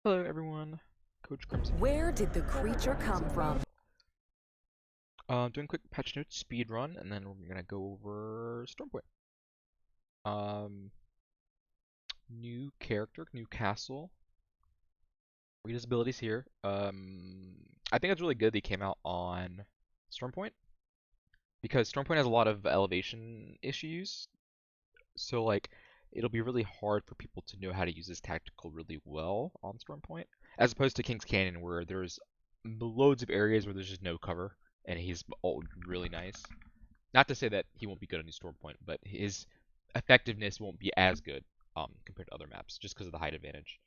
Hello everyone, Coach Crimson Where here. did the creature come from? Doing quick patch notes speed run, and then we're gonna go over Stormpoint. Um, New character, new castle. Read his abilities here. I think it's really good they came out on Stormpoint because Stormpoint has a lot of elevation issues. So like, it'll be really hard for people to know how to use this tactical really well on Stormpoint, as opposed to King's Canyon where there's loads of areas where there's just no cover, and he's all really nice. Not to say that he won't be good on New Stormpoint, but his effectiveness won't be as good compared to other maps, just because of the height advantage.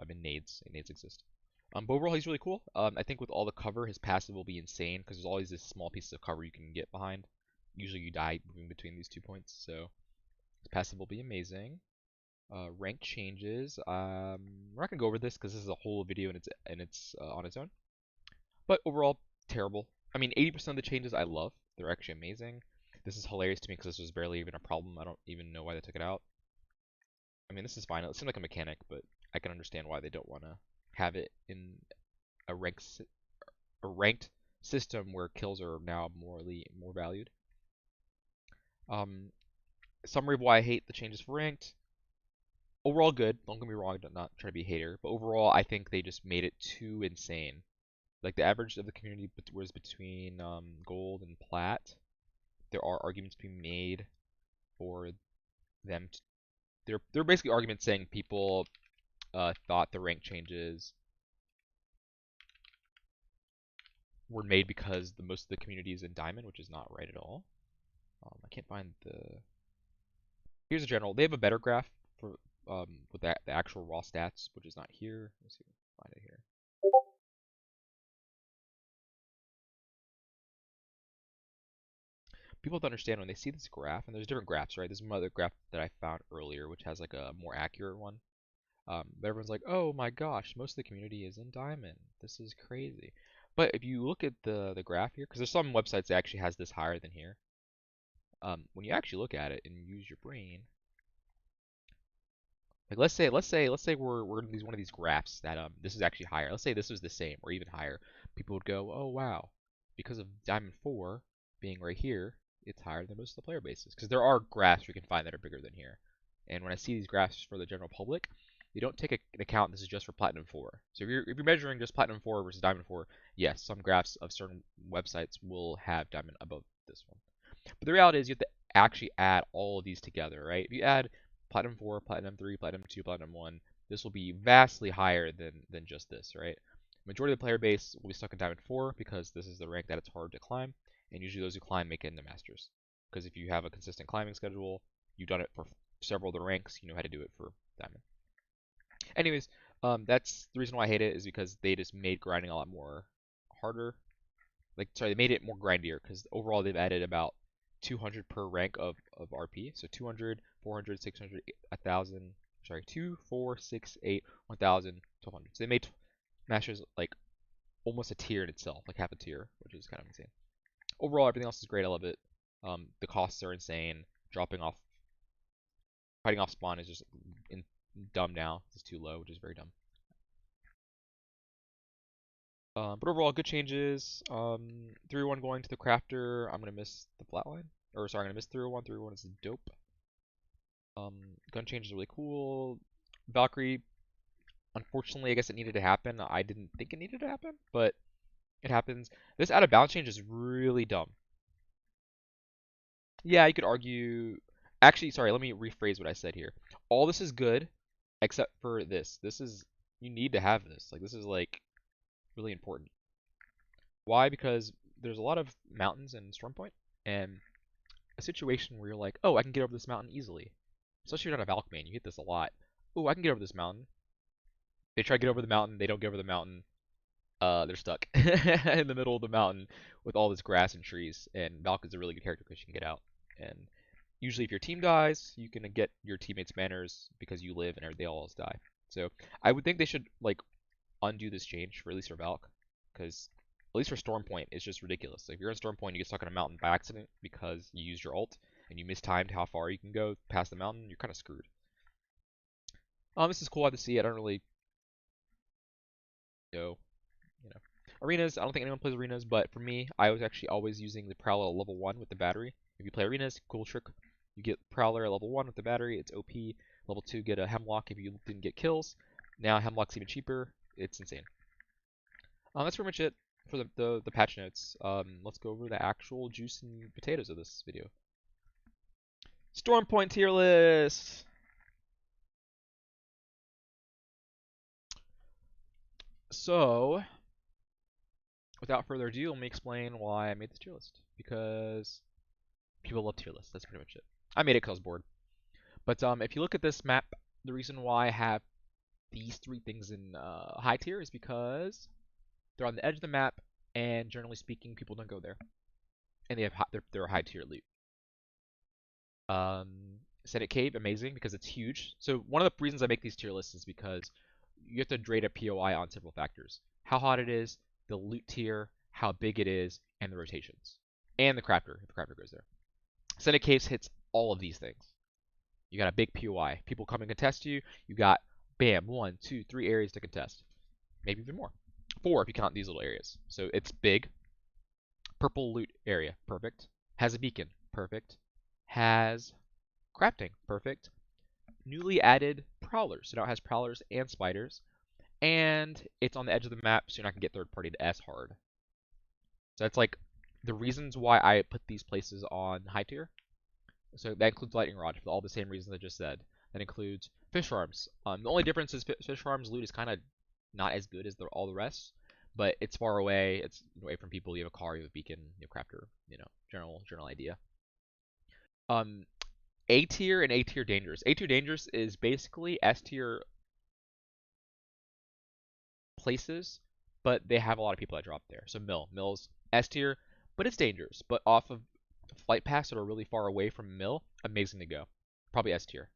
In nades, and nades exist. But overall, he's really cool. I think with all the cover, his passive will be insane because there's always this small piece of cover you can get behind. Usually, you die moving between these 2 points, so his passive will be amazing. Rank changes. We're not gonna go over this because this is a whole video and it's on its own. But overall, terrible. I mean, 80% of the changes I love. They're actually amazing. This is hilarious to me because this was barely even a problem. I don't even know why they took it out. I mean, this is fine. It seems like a mechanic, but I can understand why they don't want to have it in a ranked system where kills are now more valued. Um, Summary of why I hate the changes for ranked. Overall good. Don't get me wrong. I'm not trying to be a hater, but overall I think they just made it too insane. Like the average of the community was between gold and plat. There are arguments being made for them. They're basically arguments saying people thought the rank changes were made because most of the community is in diamond, which is not right at all. I can't find the. Here's a general. They have a better graph for with the actual raw stats, which is not here. Let's see if I can find it here. People have to understand when they see this graph, and there's different graphs, right? There's another graph that I found earlier, which has like a more accurate one. But everyone's like, oh my gosh, most of the community is in Diamond. This is crazy. But if you look at the graph here, because there's some websites that actually has this higher than here. When you actually look at it and use your brain, like let's say we're in one of these graphs that this is actually higher. Let's say this was the same or even higher. People would go, oh wow, because of Diamond 4 being right here, it's higher than most of the player bases. Because there are graphs you can find that are bigger than here. And when I see these graphs for the general public, they don't take an account this is just for Platinum 4. So if you're measuring just Platinum 4 versus Diamond 4, yes, some graphs of certain websites will have Diamond above this one. But the reality is you have to actually add all of these together, right? If you add Platinum 4, Platinum 3, Platinum 2, Platinum 1, this will be vastly higher than just this, right? Majority of the player base will be stuck in Diamond 4 because this is the rank that it's hard to climb, and usually those who climb make it into Masters. Because if you have a consistent climbing schedule, you've done it for several of the ranks, you know how to do it for Diamond. Anyways, that's the reason why I hate it is because they just made grinding a lot more harder. Like, sorry, they made it more grindier because overall they've added about 200 per rank of RP. So 200, 400, 600, 1000, sorry, 2, 4, 6, 8, 1000, 1200. So they made Masters like almost a tier in itself, like half a tier, which is kind of insane. Overall, everything else is great. I love it. The costs are insane. Dropping off, fighting off spawn is just in, dumb now. It's too low, which is very dumb. But overall, good changes. 301 going to the crafter. I'm gonna miss the flatline. Or sorry, I'm gonna miss 301. 301 is dope. Gun change is really cool. Valkyrie, unfortunately, I guess it needed to happen. I didn't think it needed to happen, but it happens. This out of bounds change is really dumb. Yeah, you could argue. Actually, sorry, let me rephrase what I said here. All this is good, except for this. This is you need to have this. Like this is like really important. Why? Because there's a lot of mountains in Stormpoint, and a situation where you're like, oh, I can get over this mountain easily. Especially if you're not a Valk main, you hit this a lot. Oh, I can get over this mountain. They try to get over the mountain, they don't get over the mountain. They're stuck in the middle of the mountain with all this grass and trees. And Valk is a really good character because she can get out. And usually, if your team dies, you can get your teammates' manners because you live and they all else die. So I would think they should like undo this change for at least for Valk, because at least for Stormpoint, it's just ridiculous. Like, if you're in Stormpoint, you get stuck on a mountain by accident because you used your ult and you mistimed how far you can go past the mountain, you're kind of screwed. This is cool to see. I don't really So, you know. Arenas, I don't think anyone plays arenas, but for me, I was actually always using the Prowler at level 1 with the battery. If you play arenas, cool trick. You get Prowler at level 1 with the battery, it's OP. Level 2, get a Hemlock if you didn't get kills. Now Hemlock's even cheaper. It's insane. That's pretty much it for the patch notes. Let's go over the actual juice and potatoes of this video. Stormpoint tier list! So, without further ado, let me explain why I made this tier list. Because people love tier lists. That's pretty much it. I made it because I was bored. But if you look at this map, the reason why I have these three things in high tier is because they're on the edge of the map, and generally speaking, people don't go there, and they have they're high tier loot. Senate Cave, amazing because it's huge. So one of the reasons I make these tier lists is because you have to rate a POI on several factors: how hot it is, the loot tier, how big it is, and the rotations, and the crafter if the crafter goes there. Senate Caves hits all of these things. You got a big POI. People come and contest you. You got, bam, 1, 2, 3 areas to contest. Maybe even more. 4 if you count these little areas. So it's big. Purple loot area, perfect. Has a beacon, perfect. Has crafting, perfect. Newly added prowlers. So now it has prowlers and spiders. And it's on the edge of the map, so you're not going to get third party to S hard. So that's like the reasons why I put these places on high tier. So that includes lightning rod for all the same reasons I just said. That includes fish farms. The only difference is fish farms loot is kind of not as good as all the rest, but it's far away. It's away from people. You have a car, you have a beacon, you have a crafter. You know, general idea. Um, A tier and A tier dangerous. A tier dangerous is basically S tier places, but they have a lot of people that drop there. So Mill's S tier, but it's dangerous. But off of flight paths that are really far away from Mill, amazing to go. Probably S tier.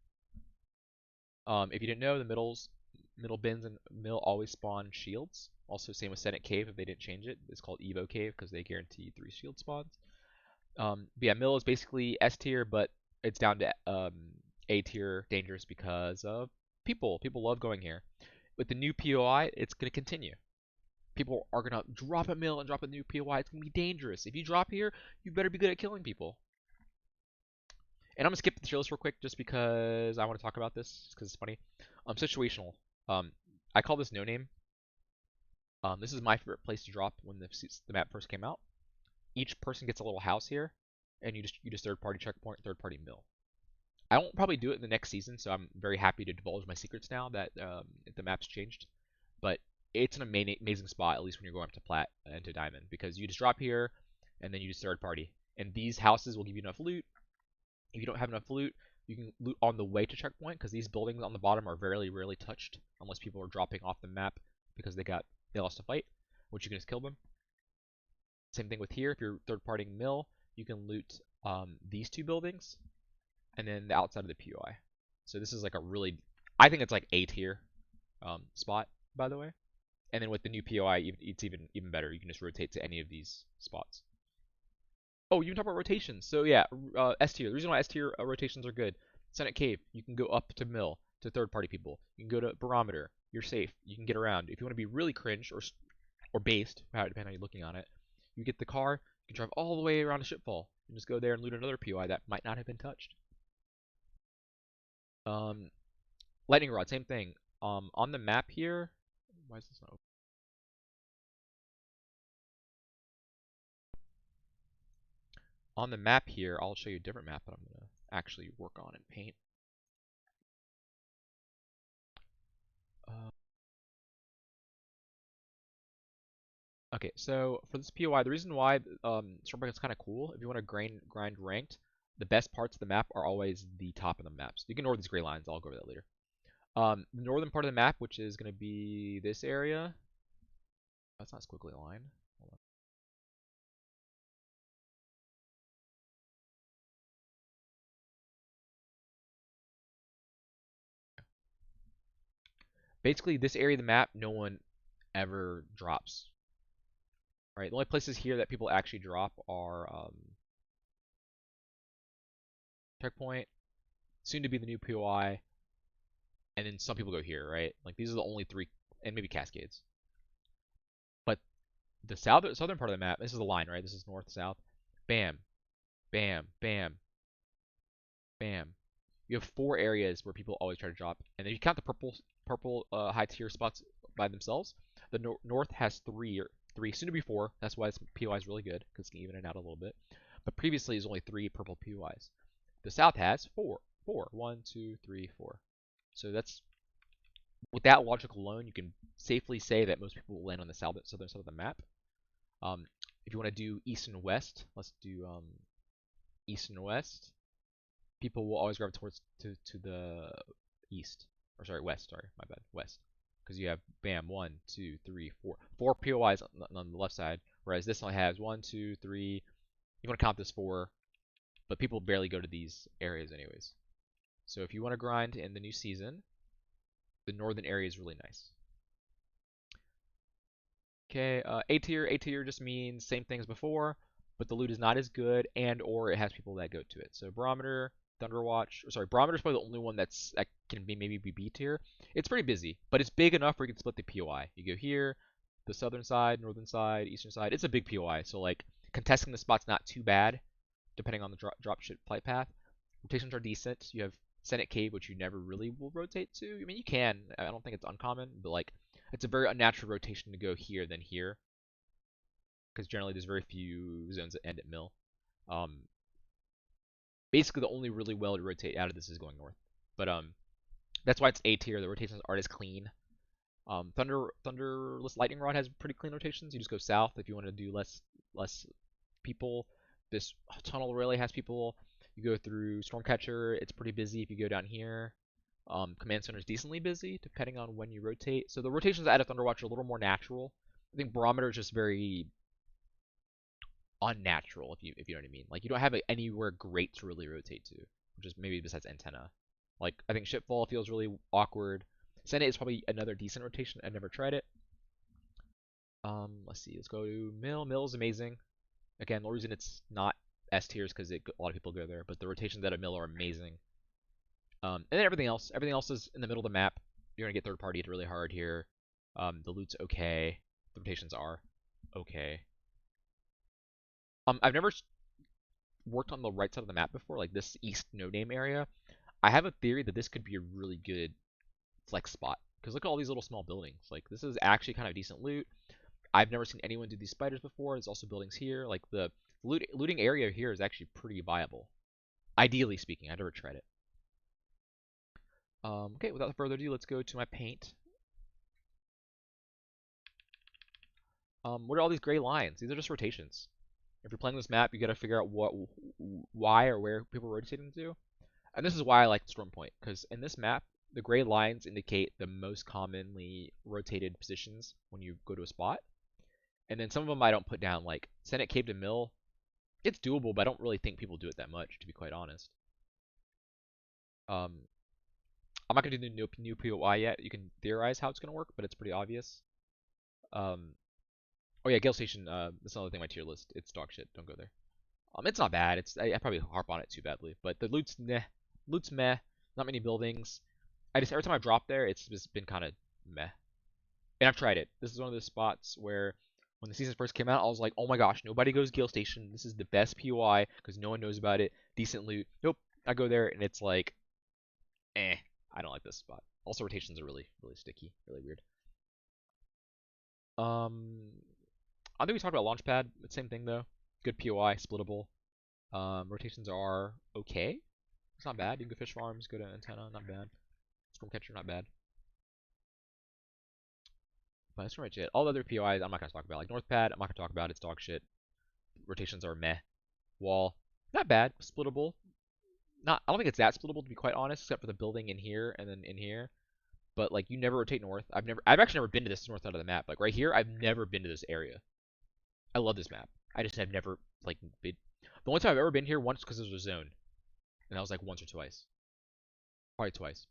If you didn't know, the middle bins and Mill always spawn shields. Also, same with Senate Cave if they didn't change it. It's called Evo Cave because they guarantee 3 shield spawns. But yeah, Mill is basically S tier, but it's down to A tier dangerous because of people. People love going here. With the new POI, it's going to continue. People are going to drop a Mill and drop a new POI. It's going to be dangerous. If you drop here, you better be good at killing people. And I'm gonna skip the tier list real quick just because I want to talk about this because it's funny. Situational. Um, I call this no name. This is my favorite place to drop when the map first came out. Each person gets a little house here, and you just third party checkpoint, third party mill. I won't probably do it in the next season, so I'm very happy to divulge my secrets now that the map's changed. But it's an amazing spot, at least when you're going up to plat and to diamond, because you just drop here, and then you just third party, and these houses will give you enough loot. If you don't have enough loot, you can loot on the way to checkpoint because these buildings on the bottom are very rarely touched unless people are dropping off the map because they lost a fight, which you can just kill them. Same thing with here. If you're third partying mill, you can loot these two buildings and then the outside of the POI. So this is like a really, I think it's like A tier spot, by the way. And then with the new POI, it's even better. You can just rotate to any of these spots. Oh, you can talk about rotations. So yeah, S tier. The reason why S tier rotations are good. Senate Cave, you can go up to Mill to third party people. You can go to Barometer. You're safe. You can get around. If you want to be really cringe or based, depending on how you're looking on it, you get the car. You can drive all the way around to Shipfall and just go there and loot another POI that might not have been touched. Um, Lightning Rod, same thing. On the map here, why is this not open? On the map here, I'll show you a different map that I'm gonna actually work on and paint. Uh, Okay, so for this POI, the reason why Stormbreaker is kind of cool, if you want to grind ranked, the best parts of the map are always the top of the maps. You can ignore these gray lines. I'll go over that later. The northern part of the map, which is going to be this area. That's not squiggly line. Hold on. Basically, this area of the map, no one ever drops. Right? The only places here that people actually drop are checkpoint, soon to be the new POI, and then some people go here, right? Like these are the only three, and maybe Cascades. the southern part of the map, this is the line, right? This is north, south. Bam, bam, bam, bam. You have 4 areas where people always try to drop, and if you count the purple high tier spots by themselves, the north has three, soon to be 4. That's why its POI is really good because it can even it out a little bit. But previously, it's only 3 purple POIs. The south has 4. 4. 1, 2, 3, 4. So that's with that logic alone, you can safely say that most people will land on the southern side of the map. If you want to do east and west, let's do east and west. People will always gravitate towards to the east, or sorry, west. Sorry, my bad, west, because you have bam 1, 2, 3, 4, 4 POIs on the left side, whereas this only has 1, 2, 3. You want to count this 4, but people barely go to these areas anyways. So if you want to grind in the new season, the northern area is really nice. Okay, A tier. A tier just means same thing as before, but the loot is not as good, and or it has people that go to it. So Barometer, Thunderwatch, or sorry, Barometer is probably the only one that can be maybe be B tier. It's pretty busy, but it's big enough where you can split the POI. You go here, the southern side, northern side, eastern side. It's a big POI, so like contesting the spot's not too bad, depending on the drop ship flight path. Rotations are decent. You have Senate Cave, which you never really will rotate to. I mean, you can. I don't think it's uncommon, but like it's a very unnatural rotation to go here then here, because generally there's very few zones that end at mill. Basically, the only really well to rotate out of this is going north, but that's why it's A tier. The rotations aren't as clean. Thunderless Lightning Rod has pretty clean rotations. You just go south if you want to do less people. This tunnel really has people. You go through Stormcatcher, it's pretty busy if you go down here. Command Center is decently busy, depending on when you rotate. So the rotations out of Thunderwatch are a little more natural. I think Barometer is just very unnatural, if you know what I mean. Like, you don't have anywhere great to really rotate to, which is maybe besides Antenna. Like, I think Shipfall feels really awkward. Senate is probably another decent rotation. I've never tried it. Let's see. Let's go to Mill. Mill is amazing. Again, the reason it's not S tiers because a lot of people go there, but the rotations out of Mill are amazing. And then everything else is in the middle of the map. You're gonna get third partied really hard here. The loot's okay. The rotations are okay. I've never worked on the right side of the map before, like this east no-name area. I have a theory that this could be a really good flex spot. Because look at all these little small buildings. Like, this is actually kind of decent loot. I've never seen anyone do these spiders before. There's also buildings here. Like, the looting area here is actually pretty viable. Ideally speaking, I've never tried it. Okay, without further ado, let's go to my paint. What are all these gray lines? These are just rotations. If you're playing this map, you gotta figure out why or where people are rotating to. And this is why I like Storm Point, because in this map, the gray lines indicate the most commonly rotated positions when you go to a spot. And then some of them I don't put down, like Senate Cave to Mill. It's doable, but I don't really think people do it that much, to be quite honest. I'm not going to do the new POI yet. You can theorize how it's going to work, but it's pretty obvious. Oh yeah, Gale Station, that's another thing on my tier list. It's dog shit. Don't go there. It's not bad. I probably harp on it too badly, but the loot's meh. Loot's meh. Not many buildings. Every time I drop there, it's just been kind of meh. And I've tried it. This is one of those spots where when the season first came out, I was like, oh my gosh, nobody goes Gale Station. This is the best POI because no one knows about it. Decent loot. Nope. I go there and it's like, I don't like this spot. Also, rotations are really sticky, really weird. I think we talked about Launchpad. Same thing though. Good POI, splittable. Rotations are okay. It's not bad. You can go Fish Farms, go to Antenna, not bad. Stormcatcher, not bad. But that's pretty much it. All the other POIs, I'm not gonna talk about. Like Northpad, I'm not gonna talk about. It's dog shit. Rotations are meh. Wall, not bad. Splittable. Not. I don't think it's that splittable to be quite honest, except for the building in here and then in here. But like, you never rotate north. I've actually never been to this north side of the map. Like right here, I've never been to this area. I love this map. I just have never like been. The only time I've ever been here once because there's a zone, and that was like once or twice. Probably twice.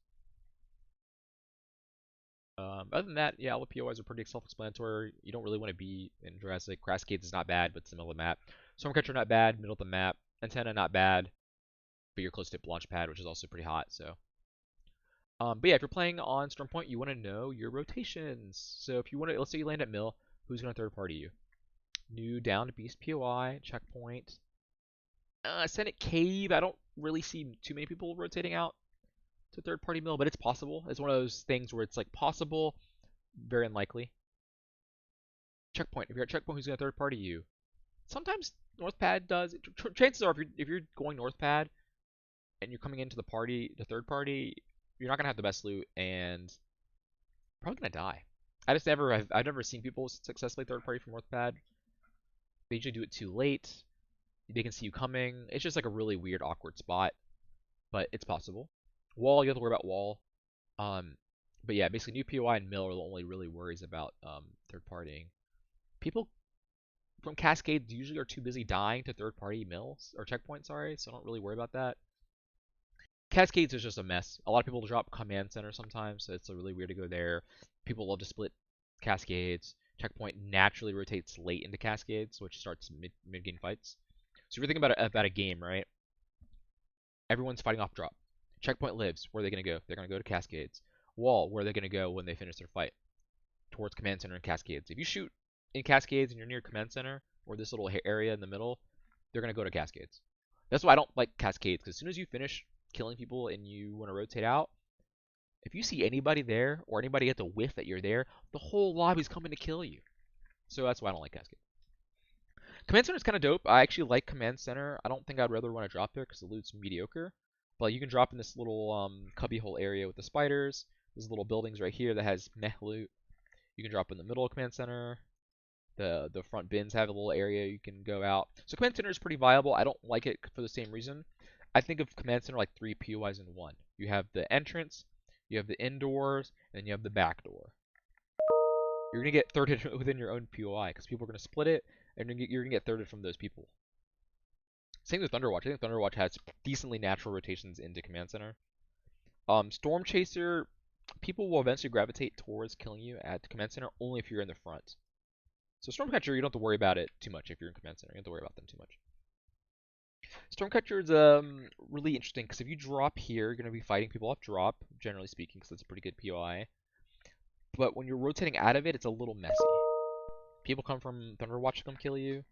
Other than that, yeah, all the POIs are pretty self-explanatory. You don't really want to be in Jurassic. Cascades is not bad, but it's the middle of the map. Stormcatcher not bad, middle of the map. Antenna not bad, but you're close to Launchpad, which is also pretty hot. So, but yeah, if you're playing on Stormpoint, you want to know your rotations. So if you want to, let's say you land at Mill, who's going to third party you? New down to Beast POI, checkpoint. Senate Cave, I don't really see too many people rotating out to third party mill, but it's possible. It's one of those things where it's like possible, very unlikely. Checkpoint. If you're at checkpoint, who's gonna third party you? Sometimes Northpad does. Chances are, if you're going Northpad and you're coming into the party, the third party, you're not gonna have the best loot and probably gonna die. I've never seen people successfully third party from Northpad. They usually do it too late. They can see you coming. It's just like a really weird, awkward spot, but it's possible. Wall, you have to worry about wall. But yeah, basically new POI and mill are the only really worries about third partying. People from Cascade usually are too busy dying to third party mills or checkpoints, sorry, so don't really worry about that. Cascades is just a mess. A lot of people drop command center sometimes, so it's really weird to go there. People love to split Cascades. Checkpoint naturally rotates late into Cascades, which starts mid game fights. So if you're thinking about a game, right? Everyone's fighting off drop. Checkpoint lives. Where are they going to go? They're going to go to Cascades. Wall, where are they going to go when they finish their fight? Towards Command Center and Cascades. If you shoot in Cascades and you're near Command Center, or this little area in the middle, they're going to go to Cascades. That's why I don't like Cascades, because as soon as you finish killing people and you want to rotate out, if you see anybody there, or anybody gets a whiff that you're there, the whole lobby's coming to kill you. So that's why I don't like Cascades. Command Center is kind of dope. I actually like Command Center. I don't think I'd rather want to drop there because the loot's mediocre. But you can drop in this little cubbyhole area with the spiders. There's little buildings right here that has meh loot. You can drop in the middle of Command Center. The front bins have a little area you can go out. So Command Center is pretty viable. I don't like it for the same reason. I think of Command Center like 3 POIs in one. You have the entrance, you have the indoors, and you have the back door. You're going to get thirded within your own POI because people are going to split it, and you're going to get thirded from those people. Same with Thunderwatch. I think Thunderwatch has decently natural rotations into Command Center. Storm Chaser, people will eventually gravitate towards killing you at Command Center only if you're in the front. So Stormcatcher, you don't have to worry about it too much if you're in Command Center. You don't have to worry about them too much. Stormcatcher is really interesting because if you drop here, you're going to be fighting people off drop, generally speaking, because that's a pretty good POI. But when you're rotating out of it, it's a little messy. People come from Thunderwatch to come kill you.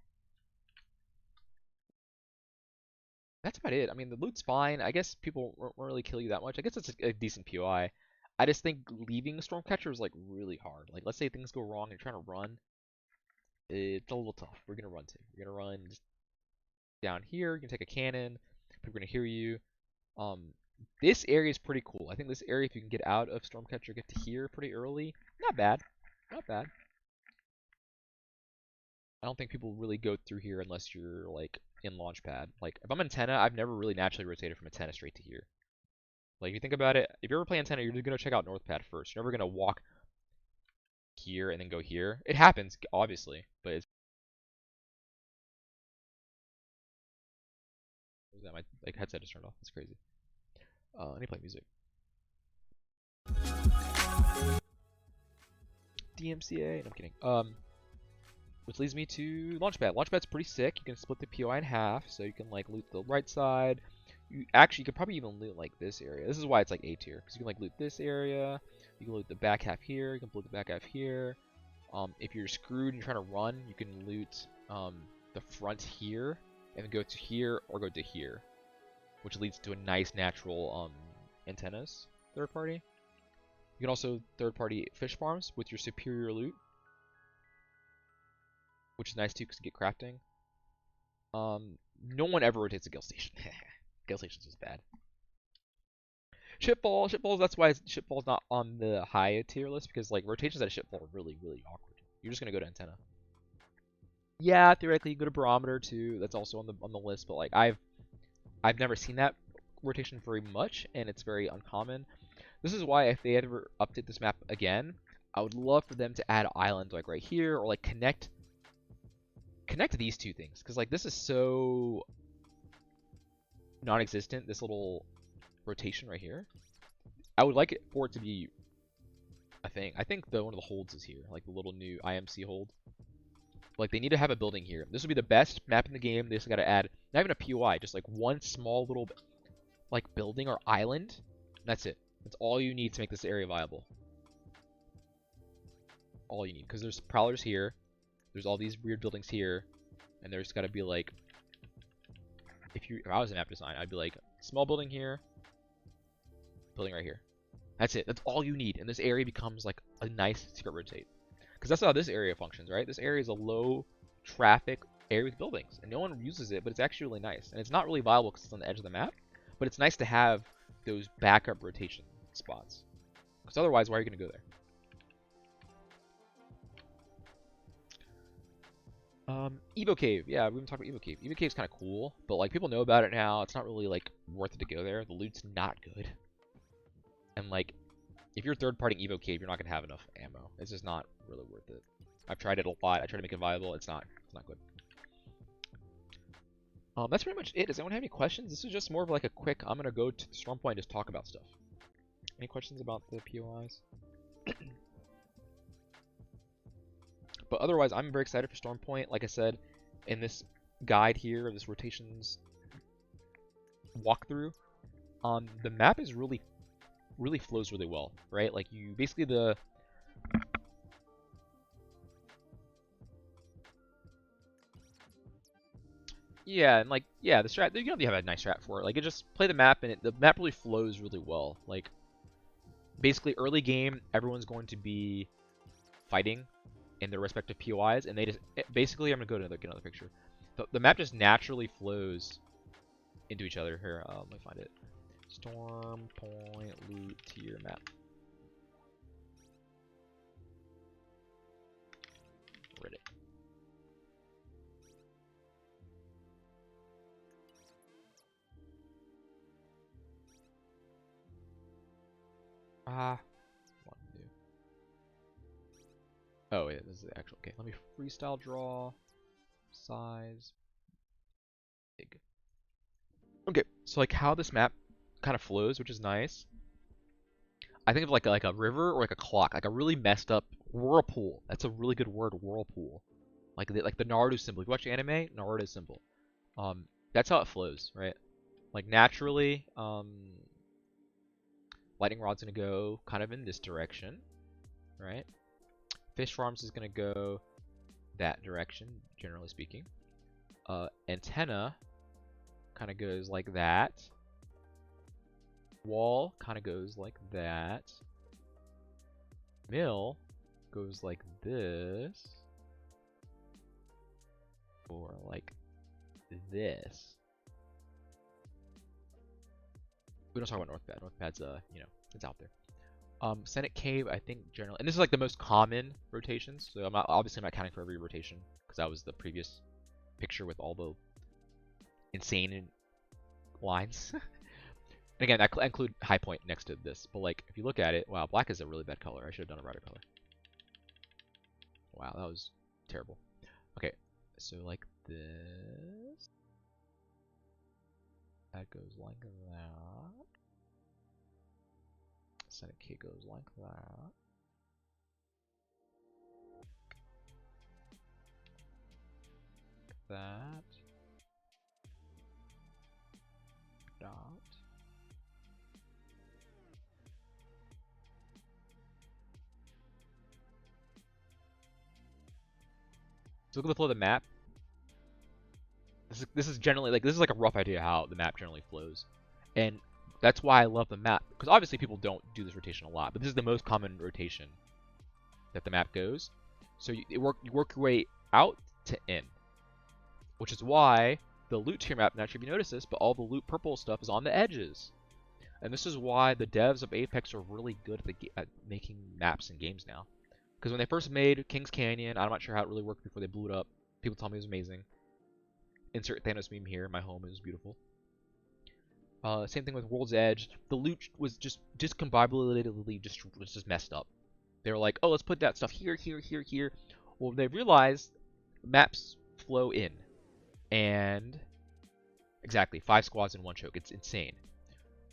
That's about it. I mean, the loot's fine. I guess people won't really kill you that much. I guess it's a decent POI. I just think leaving Stormcatcher is like really hard. Like, let's say things go wrong and you're trying to run. It's a little tough. We're gonna run too. We're gonna run just down here. You can take a cannon. People are gonna hear you. This area is pretty cool. I think this area, if you can get out of Stormcatcher, get to here pretty early. Not bad. Not bad. I don't think people really go through here unless you're like in Launchpad. Like if I'm Antenna, I've never really naturally rotated from Antenna straight to here. Like if you think about it, if you ever play Antenna, you're just gonna check out Northpad first. You're never gonna walk here and then go here. It happens, obviously, but it's that my like headset just turned off. That's crazy. I need to play music. DMCA. No, I'm kidding. Which leads me to Launchpad. Launchpad's pretty sick. You can split the POI in half, so you can like loot the right side. You could probably even loot like this area. This is why it's like A tier, because you can like loot this area. You can loot the back half here. You can loot the back half here. If you're screwed and you're trying to run, you can loot the front here and then go to here or go to here, which leads to a nice natural antennas third party. You can also third party fish farms with your superior loot, which is nice too because you get crafting. No one ever rotates a Gale Station. Gale Station's just bad. Shipfalls, that's why Shipfall's not on the high tier list, because like rotations at a Shipfall are really, really awkward. You're just gonna go to Antenna. Yeah, theoretically you go to Barometer too. That's also on the list, but like I've never seen that rotation very much, and it's very uncommon. This is why if they ever update this map again, I would love for them to add islands like right here, or like connect these two things, because like this is so non-existent, this little rotation right here. I would like it for it to be a thing. I think one of the holds is here, like the little new IMC hold. Like they need to have a building here. This would be the best map in the game. They just gotta add not even a POI, just like one small little like building or island. That's it. That's all you need to make this area viable. All you need, because there's prowlers here. there's all these weird buildings here, and there's got to be like, if I was in map design, I'd be like, small building here, building right here. That's it. That's all you need, and this area becomes like a nice secret rotate. Because that's how this area functions, right? This area is a low traffic area with buildings, and no one uses it, but it's actually really nice. And it's not really viable because it's on the edge of the map, but it's nice to have those backup rotation spots. Because otherwise, why are you going to go there? Evo Cave. Yeah, we haven't talked about Evo Cave. Evo Cave's kind of cool, but like people know about it now. It's not really like worth it to go there. The loot's not good. And like, if you're third-party Evo Cave, you're not gonna have enough ammo. It's just not really worth it. I've tried it a lot. I tried to make it viable. It's not good. That's pretty much it. Does anyone have any questions? This is just more of like a quick, I'm gonna go to the Storm Point and just talk about stuff. Any questions about the POIs? But otherwise, I'm very excited for Storm Point. Like I said, in this guide here, this rotations walkthrough, the map is really flows really well, right? Like you basically yeah, and like yeah, the strat, you don't have a nice strat for it. Like, you just play the map, and the map really flows really well. Like, basically early game, everyone's going to be fighting in their respective POIs, and they just basically, I'm gonna go to get another picture. The map just naturally flows into each other. Here, let me find it. Storm Point loot tier map. Reddit. What to do? Oh yeah, this is the actual. Okay, let me freestyle draw. Size. Big. Okay, so like how this map kind of flows, which is nice. I think of like a river or like a clock, like a really messed up whirlpool. That's a really good word, whirlpool. Like the Naruto symbol. If you watch anime, Naruto symbol. That's how it flows, right? Like naturally, lightning rod's gonna go kind of in this direction, right? Fish farms is gonna go that direction, generally speaking. Antenna kind of goes like that. Wall kind of goes like that. Mill goes like this. Or like this. We don't talk about Northpad. Northpad's, you know, it's out there. Senate Cave, I think generally, and this is like the most common rotations. So I'm not counting for every rotation because that was the previous picture with all the insane lines. And again, I include High Point next to this, but like if you look at it, wow, black is a really bad color. I should have done a brighter color. Wow, that was terrible. Okay, so like this. That goes like that. Senate K goes like that. That. Dot. So look at the flow of the map. This is generally like, this is like a rough idea how the map generally flows, and that's why I love the map, because obviously people don't do this rotation a lot, but this is the most common rotation that the map goes. So you work your way out to in, which is why the loot tier map, not sure if you notice this, but all the loot purple stuff is on the edges, and this is why the devs of Apex are really good at making maps and games now. Because when they first made Kings Canyon, I'm not sure how it really worked before they blew it up. People tell me it was amazing. Insert Thanos meme here. My home is beautiful. Same thing with World's Edge. The loot was just discombobulated, just messed up. They were like, oh, let's put that stuff here, here, here, here. Well, they realized maps flow in, and exactly 5 squads in 1 choke. It's insane.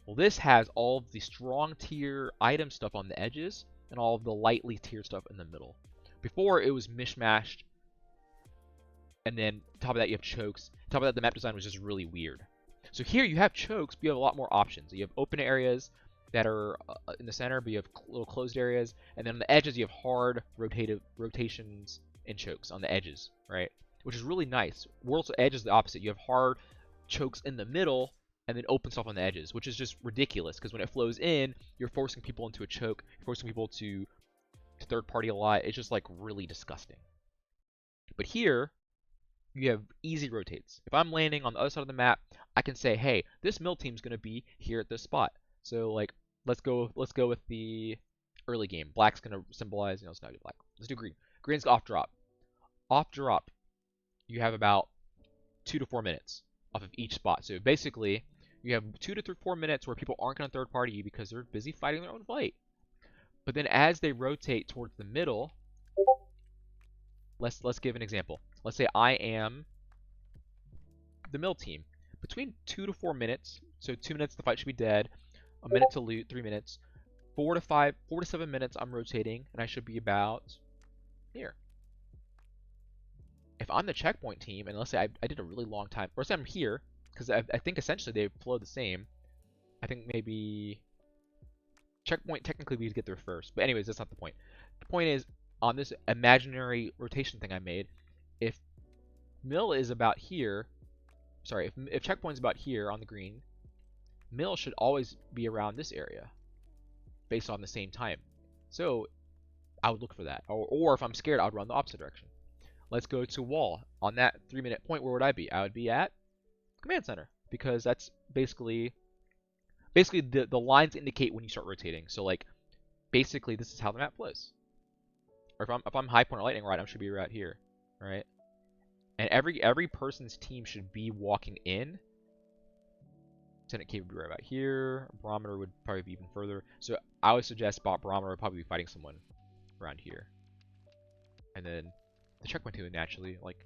Well, this has all of the strong tier item stuff on the edges and all of the lightly tiered stuff in the middle. Before, it was mishmashed, and then on top of that you have chokes. On top of that, the map design was just really weird. So here you have chokes, but you have a lot more options. You have open areas that are in the center, but you have little closed areas, and then on the edges you have hard rotations in chokes on the edges, right? Which is really nice. World's Edge is the opposite. You have hard chokes in the middle and then open stuff on the edges, which is just ridiculous because when it flows in, you're forcing people into a choke, you're forcing people to third party a lot. It's just like really disgusting. But here, you have easy rotates. If I'm landing on the other side of the map, I can say, hey, this mill team's gonna be here at this spot. So like, let's go with the early game. Black's gonna symbolize, let's not do black. Let's do green. Green's off drop. Off drop, you have about 2 to 4 minutes off of each spot. So basically, you have 2 to 4 minutes where people aren't gonna third party you because they're busy fighting their own fight. But then as they rotate towards the middle, let's give an example. Let's say I am the mill team. Between 2 to 4 minutes, so 2 minutes the fight should be dead, a minute to loot, 3 minutes, 4 to 7 minutes I'm rotating, and I should be about here. If I'm the checkpoint team, and let's say I did a really long time, or let's say I'm here, because I think essentially they flow the same. I think maybe checkpoint technically we get there first, but anyways, that's not the point. The point is, on this imaginary rotation thing I made, if mill is about here, sorry, if checkpoint's about here on the green, mill should always be around this area based on the same time. So I would look for that. Or if I'm scared, I would run the opposite direction. Let's go to wall. On that 3-minute point, where would I be? I would be at command center because that's basically the lines indicate when you start rotating. So like basically this is how the map flows. Or if I'm high point or lightning rod, I should be right here, right? And every person's team should be walking in. Lieutenant K would be right about here. Barometer would probably be even further. So I would suggest Barometer would probably be fighting someone around here. And then the checkpoint team would naturally, like,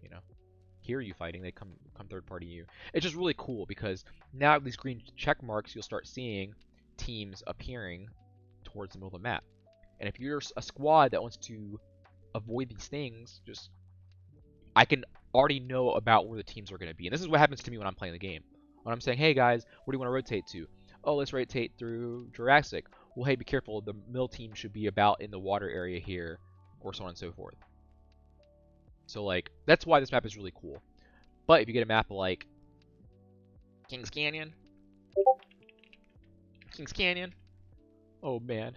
here you fighting, they come third party you. It's just really cool because now with these green check marks, you'll start seeing teams appearing towards the middle of the map. And if you're a squad that wants to avoid these things, I can already know about where the teams are going to be. And this is what happens to me when I'm playing the game. When I'm saying, hey guys, where do you want to rotate to? Oh, let's rotate through Jurassic. Well, hey, be careful. The mill team should be about in the water area here, or so on and so forth. So, like, that's why this map is really cool. But if you get a map like Kings Canyon, oh man.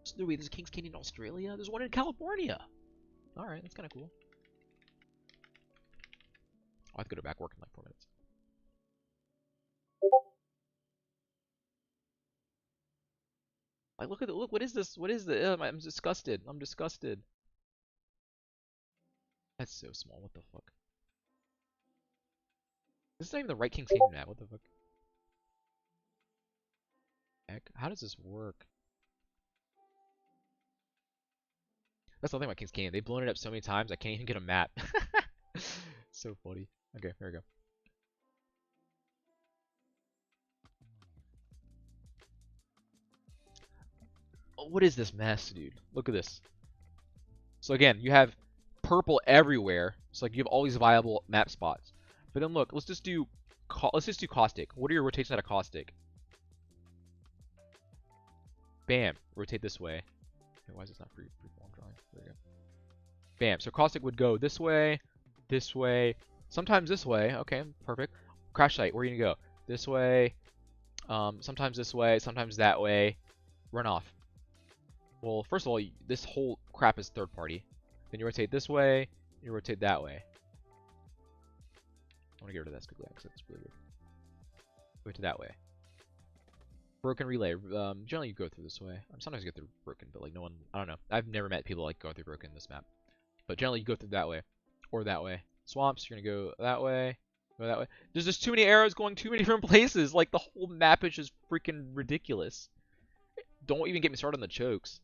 So, wait, there's Kings Canyon in Australia? There's one in California. Alright, that's kind of cool. I have to go to back work in like 4 minutes. Like, look, what is this? What is this? I'm disgusted. I'm disgusted. That's so small. What the fuck? This is not even the right Kings Canyon map. What the fuck? Heck, how does this work? That's the thing about Kings Canyon. They've blown it up so many times, I can't even get a map. So funny. Okay, here we go. Oh, what is this mess, dude? Look at this. So again, you have purple everywhere. So like you have all these viable map spots. But then look, let's just do caustic. What are your rotations out of caustic? Bam, rotate this way. Okay, why is this not freeform drawing? There we go. Bam. So caustic would go this way, sometimes this way. Okay, perfect. Crash site, where are you gonna go? This way, sometimes this way, sometimes that way. Run off. Well, first of all, this whole crap is third party. Then you rotate this way, you rotate that way. I want to get rid of this quickly because it's really weird. Rotate that way. Broken relay. Generally you go through this way. Sometimes you go through broken, but like no one, I don't know. I've never met people like going through broken in this map. But generally you go through that way. Or that way. Swamps, you're gonna go that way. Go that way. There's just too many arrows going too many different places. Like the whole map is just freaking ridiculous. Don't even get me started on the chokes.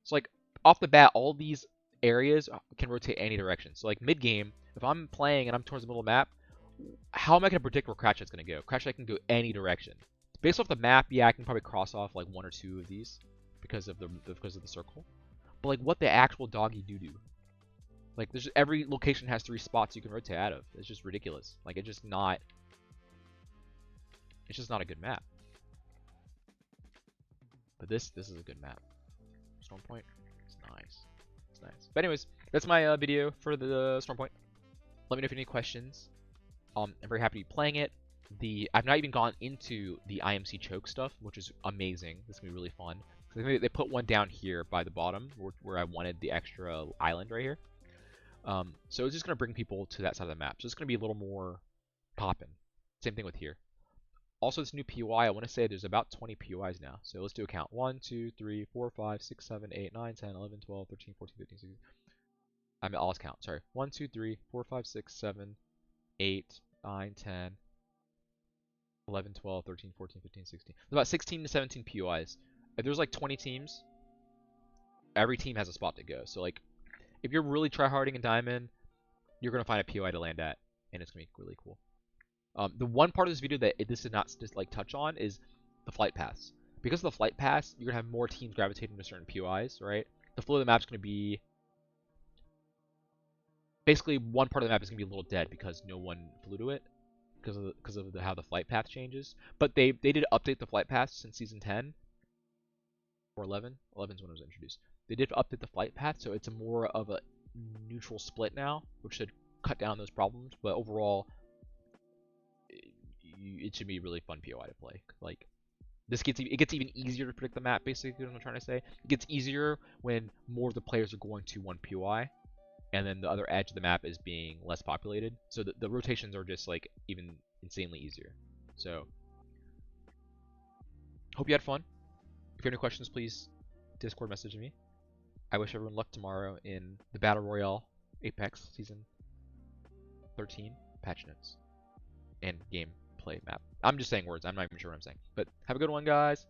So like off the bat, all these areas can rotate any direction. So like mid game, if I'm playing and I'm towards the middle of the map, how am I gonna predict where Crash Site's gonna go? Crash Site can go any direction. Based off the map, yeah, I can probably cross off like 1 or 2 of these because of the circle. But like, what the actual doggy do? Like, there's every location has 3 spots you can rotate out of. It's just ridiculous. Like, it's just not a good map. But this is a good map. Storm Point, it's nice. It's nice. But anyways, that's my video for the Stormpoint. Let me know if you have any questions. I'm very happy to be playing it. I've not even gone into the IMC choke stuff, which is amazing. This is gonna be really fun. They put one down here by the bottom where I wanted the extra island right here. So it's just gonna bring people to that side of the map. So it's gonna be a little more poppin'. Same thing with here. Also, this new POI, I want to say there's about 20 POIs now. So let's do a count. 1, 2, 3, 4, 5, 6, 7, 8, 9, 10, 11, 12, 13, 14, 15, 16. I'll count. Sorry. 1, 2, 3, 4, 5, 6, 7, 8, 9, 10, 11, 12, 13, 14, 15, 16. There's about 16 to 17 POIs. If there's like 20 teams, every team has a spot to go. So like, if you're really tryharding in Diamond, you're gonna find a POI to land at, and it's gonna be really cool. The one part of this video that this did not just like touch on is the flight paths. Because of the flight paths, you're gonna have more teams gravitating to certain POIs, right? The flow of the map's gonna be basically one part of the map is gonna be a little dead because no one flew to it because of how the flight path changes. But they did update the flight paths since season 10 or 11. 11 is when it was introduced. They did update the flight path, so it's a more of a neutral split now, which should cut down those problems. But overall, it should be a really fun POI to play. Like, it gets even easier to predict the map, basically, what I'm trying to say. It gets easier when more of the players are going to one POI, and then the other edge of the map is being less populated. So the rotations are just, like, even insanely easier. So, hope you had fun. If you have any questions, please Discord message me. I wish everyone luck tomorrow in the Battle Royale Apex Season 13 patch notes and gameplay map. I'm just saying words. I'm not even sure what I'm saying. But have a good one, guys.